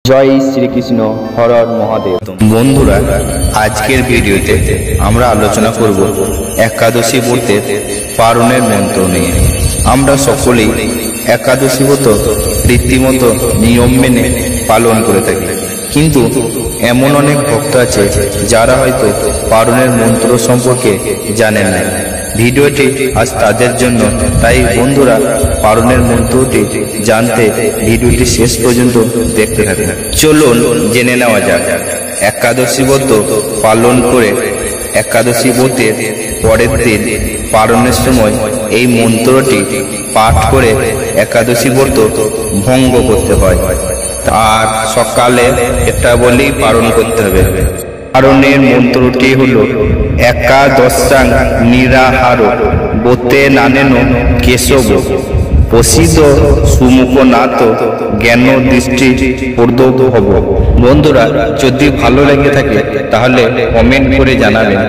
জয় শ্রীকৃষ্ণ, হর হর মহাদেব। বন্ধুরা, আজকের ভিডিওতে আমরা আলোচনা করব একাদশী ব্রতের পারণের মন্ত্র নিয়ে। আমরা সকলেই একাদশী ব্রত রীতিমতো নিয়ম মেনে পালন করে থাকি, কিন্তু এমন অনেক ভক্ত আছে যারা হয়তো পারণের মন্ত্র সম্পর্কে জানেন না। ভিডিওটি আজ তাদের জন্য। তাই বন্ধুরা, পারণের মন্ত্রটি জানতে ভিডিওটি শেষ পর্যন্ত দেখতে থাকুন। চলুন জেনে নেওয়া যাক। একাদশী ব্রত পালন করে একাদশী ব্রতের পরের দিন পারণের সময় এই মন্ত্রটি পাঠ করে একাদশী ব্রত ভঙ্গ করতে হয়, আর সকালে এটা বলেই পালন করতে হবে। পারণের মন্ত্রটি হলো একাদশাং নিরাহার ব্রতে নানেন কেশব প্রসিদ্ধ সুমুখনাথ জ্ঞান দৃষ্টি প্রদব হব। বন্ধুরা, যদি ভালো লেগে থাকে তাহলে কমেন্ট করে জানাবেন।